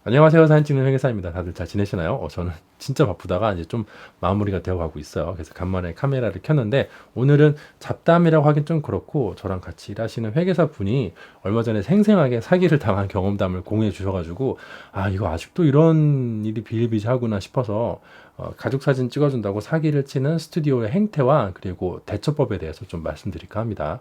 안녕하세요. 사진 찍는 회계사입니다. 다들 잘 지내시나요? 저는 진짜 바쁘다가 이제 좀 마무리가 되어 가고 있어요. 그래서 간만에 카메라를 켰는데 오늘은 잡담이라고 하긴 좀 그렇고 저랑 같이 일하시는 회계사 분이 얼마 전에 생생하게 사기를 당한 경험담을 공유해 주셔가지고 이거 아직도 이런 일이 비일비재하구나 싶어서 가족 사진 찍어준다고 사기를 치는 스튜디오의 행태와 그리고 대처법에 대해서 좀 말씀드릴까 합니다.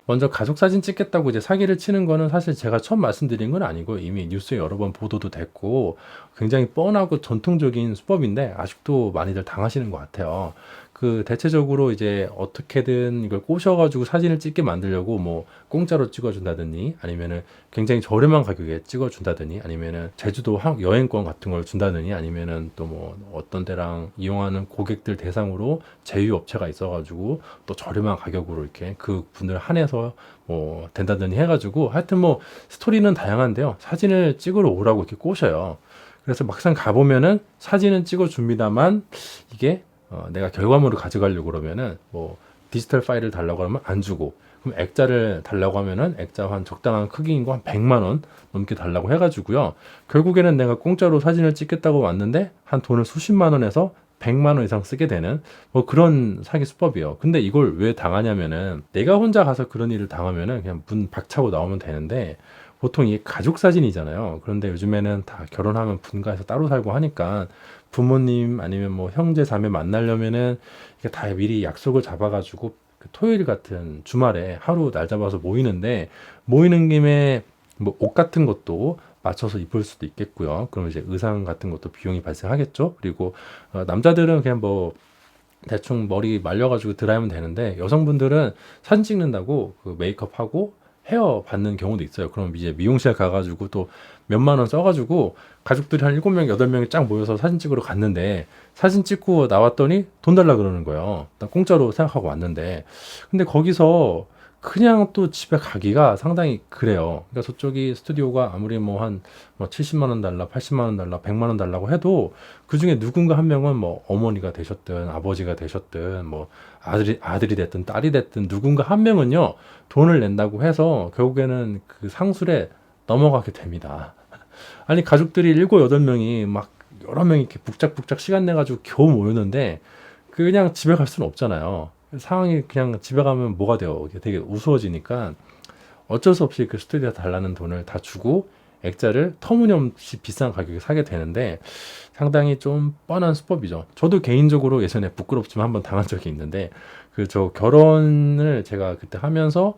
먼저 가족 사진 찍겠다고 이제 사기를 치는 거는 사실 제가 처음 말씀드린 건 아니고 이미 뉴스에 여러 번 보도도 됐고 굉장히 뻔하고 전통적인 수법인데 아직도 많이들 당하시는 것 같아요. 그 대체적으로 이제 어떻게든 이걸 꼬셔가지고 사진을 찍게 만들려고 뭐 공짜로 찍어준다더니 아니면은 굉장히 저렴한 가격에 찍어준다더니 아니면은 제주도 여행권 같은 걸 준다더니 아니면은 또 뭐 어떤 데랑 이용하는 고객들 대상으로 제휴 업체가 있어가지고 또 저렴한 가격으로 이렇게 그 분들 한해서 뭐 된다더니 해가지고 하여튼 뭐 스토리는 다양한데요. 사진을 찍으러 오라고 이렇게 꼬셔요. 그래서 막상 가보면은 사진은 찍어줍니다만 이게 내가 결과물을 가져가려고 그러면은 뭐 디지털 파일을 달라고 하면 안 주고 그럼 액자를 달라고 하면은 액자 한 적당한 크기인 거 한 100만 원 넘게 달라고 해가지고요. 결국에는 내가 공짜로 사진을 찍겠다고 왔는데 한 돈을 수십만 원에서 100만 원 이상 쓰게 되는 뭐 그런 사기 수법이에요. 근데 이걸 왜 당하냐면은 내가 혼자 가서 그런 일을 당하면은 그냥 문 박차고 나오면 되는데 보통 이게 가족 사진이잖아요. 그런데 요즘에는 다 결혼하면 분가해서 따로 살고 하니까 부모님 아니면 뭐 형제 자매 만나려면은 이게 다 미리 약속을 잡아가지고 그 토요일 같은 주말에 하루 날 잡아서 모이는데 모이는 김에 뭐 옷 같은 것도 맞춰서 입을 수도 있겠고요. 그럼 이제 의상 같은 것도 비용이 발생하겠죠. 그리고 남자들은 그냥 뭐 대충 머리 말려가지고 드라이면 되는데 여성분들은 사진 찍는다고 그 메이크업하고 헤어 받는 경우도 있어요. 그럼 이제 미용실 가가지고 또 몇만 원 써가지고 가족들이 한 7명, 8명이 쫙 모여서 사진 찍으러 갔는데 사진 찍고 나왔더니 돈 달라 그러는 거예요. 난 공짜로 생각하고 왔는데. 근데 거기서 그냥 또 집에 가기가 상당히 그래요. 그러니까 저쪽이 스튜디오가 아무리 뭐 한 뭐 70만 원 달라, 80만 원 달라, 100만 원 달라고 해도 그 중에 누군가 한 명은 뭐 어머니가 되셨든 아버지가 되셨든 뭐 아들이 됐든 딸이 됐든 누군가 한 명은요 돈을 낸다고 해서 결국에는 그 상술에 넘어가게 됩니다. 아니 가족들이 일곱 여덟 명이 막 여러 명이 이렇게 북작북작 시간 내 가지고 겨우 모였는데 그냥 집에 갈 수는 없잖아요. 상황이 그냥 집에 가면 뭐가 돼요? 이게 되게 우스워지니까 어쩔 수 없이 그 스튜디오 달라는 돈을 다 주고 액자를 터무니없이 비싼 가격에 사게 되는데 상당히 좀 뻔한 수법이죠. 저도 개인적으로 예전에 부끄럽지만 한번 당한 적이 있는데 그 저 결혼을 제가 그때 하면서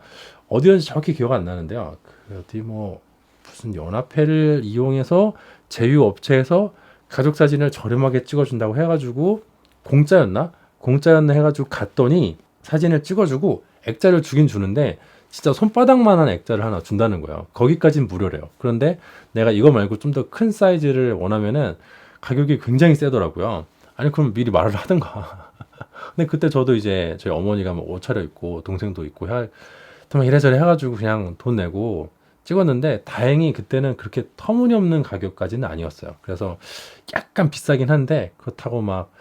어디였는지 정확히 기억 안 나는데요. 그 어디 뭐 무슨 연합회를 이용해서 제휴 업체에서 가족 사진을 저렴하게 찍어준다고 해가지고 공짜였나? 공짜였나 해가지고 갔더니 사진을 찍어주고 액자를 주긴 주는데 진짜 손바닥만한 액자를 하나 준다는 거예요. 거기까진 무료래요. 그런데 내가 이거 말고 좀 더 큰 사이즈를 원하면은 가격이 굉장히 세더라고요. 아니 그럼 미리 말을 하든가. 근데 그때 저도 이제 저희 어머니가 뭐 옷 차려입고 동생도 있고 막 이래저래 해가지고 그냥 돈 내고 찍었는데 다행히 그때는 그렇게 터무니없는 가격까지는 아니었어요. 그래서 약간 비싸긴 한데 그렇다고 막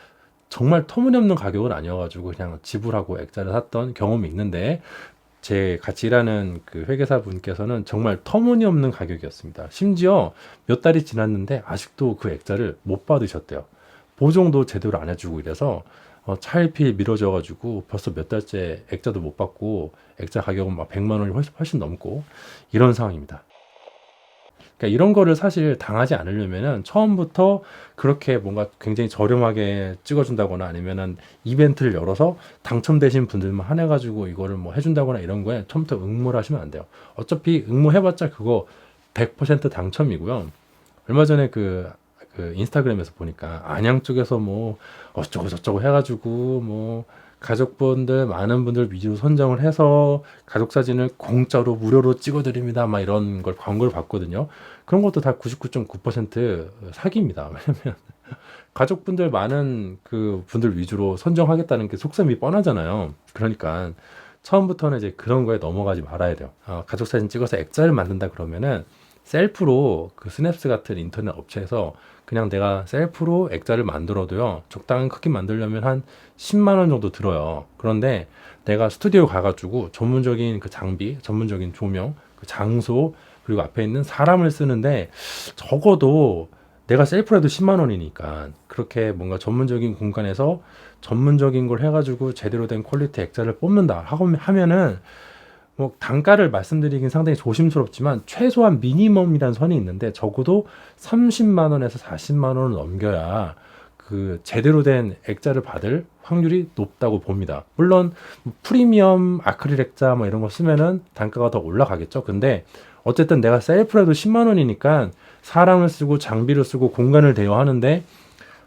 정말 터무니없는 가격은 아니어가지고 그냥 지불하고 액자를 샀던 경험이 있는데 제 같이 일하는 그 회계사 분께서는 정말 터무니없는 가격이었습니다. 심지어 몇 달이 지났는데 아직도 그 액자를 못 받으셨대요. 보정도 제대로 안 해주고 이래서 차일피일 미뤄져가지고 벌써 몇 달째 액자도 못 받고 액자 가격은 막 100만 원이 훨씬 넘고 이런 상황입니다. 그러니까 이런 거를 사실 당하지 않으려면은 처음부터 그렇게 뭔가 굉장히 저렴하게 찍어준다거나 아니면은 이벤트를 열어서 당첨되신 분들만 한해가지고 이거를 뭐 해준다거나 이런 거에 처음부터 응모를 하시면 안 돼요. 어차피 응모해봤자 그거 100% 당첨이고요. 얼마 전에 그 인스타그램에서 보니까 안양 쪽에서 뭐 어쩌고 저쩌고 해가지고 뭐 가족분들 많은 분들 위주로 선정을 해서 가족 사진을 공짜로 무료로 찍어드립니다. 막 이런 걸 광고를 봤거든요. 그런 것도 다 99.9% 사기입니다. 왜냐면 가족분들 많은 그 분들 위주로 선정하겠다는 게 속셈이 뻔하잖아요. 그러니까 처음부터는 이제 그런 거에 넘어가지 말아야 돼요. 가족 사진 찍어서 액자를 만든다 그러면은 셀프로 그 스냅스 같은 인터넷 업체에서 그냥 내가 셀프로 액자를 만들어도요 적당한 크기 만들려면 한 10만 원 정도 들어요. 그런데 내가 스튜디오 가가지고 전문적인 그 장비, 전문적인 조명, 그 장소, 그리고 앞에 있는 사람을 쓰는데 적어도 내가 셀프라도 10만 원이니까 그렇게 뭔가 전문적인 공간에서 전문적인 걸 해가지고 제대로 된 퀄리티 액자를 뽑는다 하면은 뭐 단가를 말씀드리긴 상당히 조심스럽지만 최소한 미니멈이라는 선이 있는데 적어도 30만 원에서 40만 원을 넘겨야 그 제대로 된 액자를 받을 확률이 높다고 봅니다. 물론 프리미엄 아크릴 액자 뭐 이런 거 쓰면은 단가가 더 올라가겠죠. 근데 어쨌든 내가 셀프라도 10만 원이니까 사람을 쓰고 장비를 쓰고 공간을 대여하는데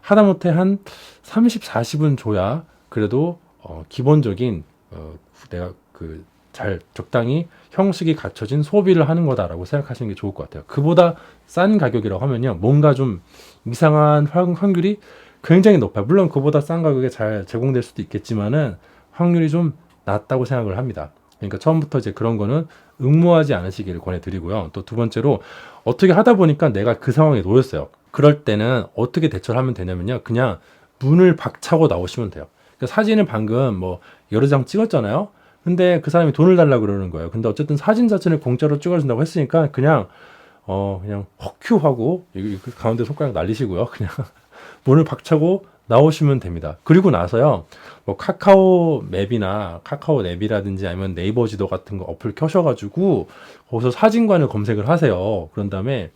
하다못해 한 30, 40은 줘야 그래도 기본적인 내가 그 잘 적당히 형식이 갖춰진 소비를 하는 거다라고 생각하시는 게 좋을 것 같아요. 그보다 싼 가격이라고 하면요, 뭔가 좀 이상한 확률이 굉장히 높아요. 물론 그보다 싼 가격에 잘 제공될 수도 있겠지만은 확률이 좀 낮다고 생각을 합니다. 그러니까 처음부터 이제 그런 거는 응모하지 않으시기를 권해드리고요. 또 두 번째로 어떻게 하다 보니까 내가 그 상황에 놓였어요. 그럴 때는 어떻게 대처를 하면 되냐면요, 그냥 문을 박차고 나오시면 돼요. 그러니까 사진을 방금 뭐 여러 장 찍었잖아요. 근데 그 사람이 돈을 달라고 그러는 거예요. 근데 어쨌든 사진 자체를 공짜로 찍어준다고 했으니까 그냥 헉큐 하고 이 가운데 손가락 날리시고요. 그냥 문을 박차고 나오시면 됩니다. 그리고 나서요, 뭐 카카오 맵이나 카카오 앱이라든지 아니면 네이버 지도 같은 거 어플 켜셔가지고 거기서 사진관을 검색을 하세요. 그런 다음에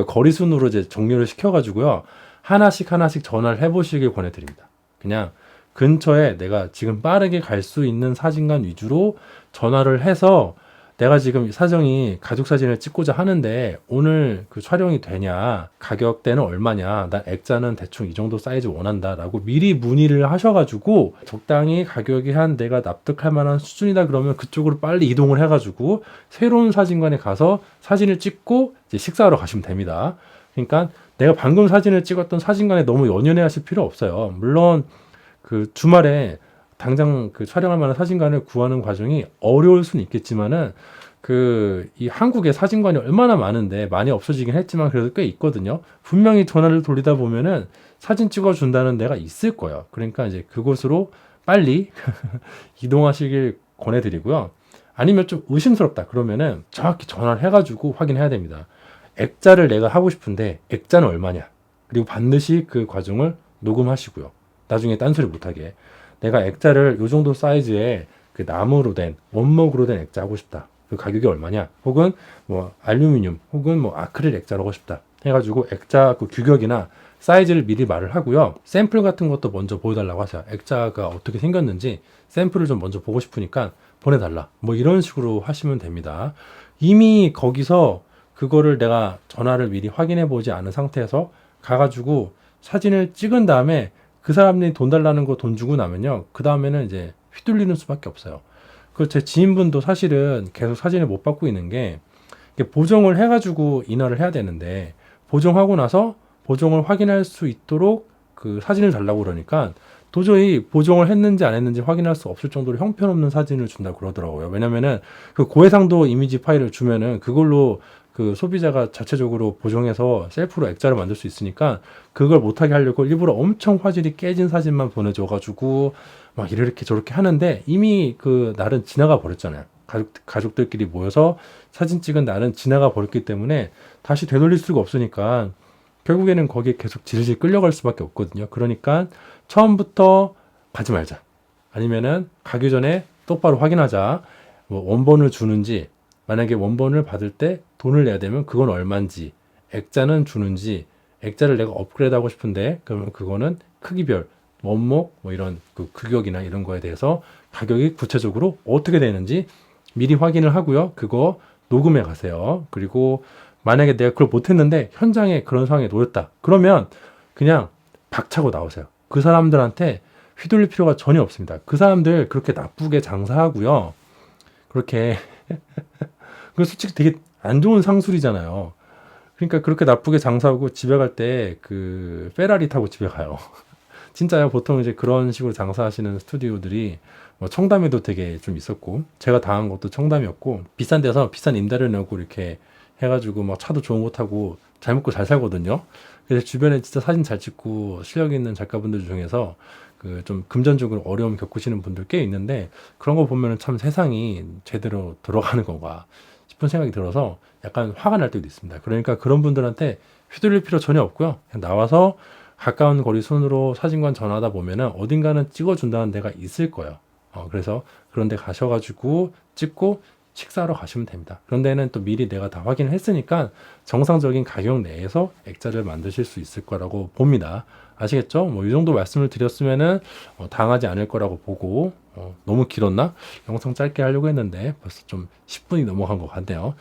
거리 순으로 이제 정리를 시켜가지고요, 하나씩 전화를 해보시길 권해드립니다. 그냥 근처에 내가 지금 빠르게 갈 수 있는 사진관 위주로 전화를 해서 내가 지금 사정이 가족 사진을 찍고자 하는데 오늘 그 촬영이 되냐, 가격대는 얼마냐, 난 액자는 대충 이 정도 사이즈 원한다 라고 미리 문의를 하셔가지고 적당히 가격이 한 내가 납득할 만한 수준이다 그러면 그쪽으로 빨리 이동을 해가지고 새로운 사진관에 가서 사진을 찍고 이제 식사하러 가시면 됩니다. 그러니까 내가 방금 사진을 찍었던 사진관에 너무 연연해 하실 필요 없어요. 물론 그 주말에 당장 그 촬영할 만한 사진관을 구하는 과정이 어려울 수는 있겠지만은 이 한국에 사진관이 얼마나 많은데 많이 없어지긴 했지만 그래도 꽤 있거든요. 분명히 전화를 돌리다 보면은 사진 찍어준다는 데가 있을 거예요. 그러니까 이제 그곳으로 빨리 이동하시길 권해드리고요. 아니면 좀 의심스럽다 그러면은 정확히 전화를 해가지고 확인해야 됩니다. 액자를 내가 하고 싶은데 액자는 얼마냐? 그리고 반드시 그 과정을 녹음하시고요. 나중에 딴소리 못하게. 내가 액자를 요 정도 사이즈의 그 나무로 된, 원목으로 된 액자 하고 싶다. 그 가격이 얼마냐? 혹은 뭐 알루미늄, 혹은 뭐 아크릴 액자로 하고 싶다. 해가지고 액자 그 규격이나 사이즈를 미리 말을 하고요. 샘플 같은 것도 먼저 보여달라고 하세요. 액자가 어떻게 생겼는지 샘플을 좀 먼저 보고 싶으니까 보내달라. 뭐 이런 식으로 하시면 됩니다. 이미 거기서 그거를 내가 전화를 미리 확인해 보지 않은 상태에서 가가지고 사진을 찍은 다음에 그 사람들이 돈 달라는 거 돈 주고 나면요, 그 다음에는 이제 휘둘리는 수밖에 없어요. 그 제 지인분도 사실은 계속 사진을 못 받고 있는 게 보정을 해가지고 인화를 해야 되는데 보정하고 나서 보정을 확인할 수 있도록 그 사진을 달라고 그러니까 도저히 보정을 했는지 안 했는지 확인할 수 없을 정도로 형편없는 사진을 준다고 그러더라고요. 왜냐면은 그 고해상도 이미지 파일을 주면은 그걸로 그 소비자가 자체적으로 보정해서 셀프로 액자를 만들 수 있으니까 그걸 못하게 하려고 일부러 엄청 화질이 깨진 사진만 보내줘가지고 막 이렇게 저렇게 하는데 이미 그 날은 지나가 버렸잖아요. 가족들끼리 모여서 사진 찍은 날은 지나가 버렸기 때문에 다시 되돌릴 수가 없으니까 결국에는 거기에 계속 질질 끌려갈 수밖에 없거든요. 그러니까 처음부터 가지 말자. 아니면은 가기 전에 똑바로 확인하자. 뭐 원본을 주는지, 만약에 원본을 받을 때 돈을 내야 되면 그건 얼마인지, 액자는 주는지, 액자를 내가 업그레이드 하고 싶은데 그러면 그거는 크기별, 원목 뭐 이런 그 규격이나 이런 거에 대해서 가격이 구체적으로 어떻게 되는지 미리 확인을 하고요. 그거 녹음해 가세요. 그리고 만약에 내가 그걸 못했는데 현장에 그런 상황에 놓였다. 그러면 그냥 박차고 나오세요. 그 사람들한테 휘둘릴 필요가 전혀 없습니다. 그 사람들 그렇게 나쁘게 장사하고요. 그렇게 그 솔직히 되게 안 좋은 상술이잖아요. 그러니까 그렇게 나쁘게 장사하고 집에 갈 때 그 페라리 타고 집에 가요. 진짜요. 보통 이제 그런 식으로 장사하시는 스튜디오들이 뭐 청담에도 되게 좀 있었고, 제가 당한 것도 청담이었고, 비싼 데서 비싼 임대료 내고 이렇게 해가지고 막 차도 좋은 거 타고 잘 먹고 잘 살거든요. 그래서 주변에 진짜 사진 잘 찍고 실력 있는 작가분들 중에서 그 좀 금전적으로 어려움 겪으시는 분들 꽤 있는데 그런 거 보면 참 세상이 제대로 돌아가는 건가 싶은 생각이 들어서 약간 화가 날 때도 있습니다. 그러니까 그런 분들한테 휘둘릴 필요 전혀 없고요. 그냥 나와서 가까운 거리 순으로 사진관 전화하다 보면은 어딘가는 찍어준다는 데가 있을 거예요. 그래서 그런 데 가셔가지고 찍고 식사하러 가시면 됩니다. 그런 데는 또 미리 내가 다 확인을 했으니까 정상적인 가격 내에서 액자를 만드실 수 있을 거라고 봅니다. 아시겠죠? 뭐 이 정도 말씀을 드렸으면은 당하지 않을 거라고 보고 너무 길었나? 영상 짧게 하려고 했는데 벌써 좀 10분이 넘어간 것 같네요.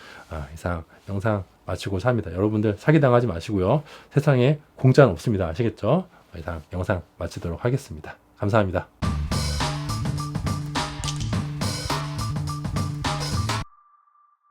이상 영상 마치고자 합니다. 여러분들 사기당하지 마시고요. 세상에 공짜는 없습니다. 아시겠죠? 이상 영상 마치도록 하겠습니다. 감사합니다.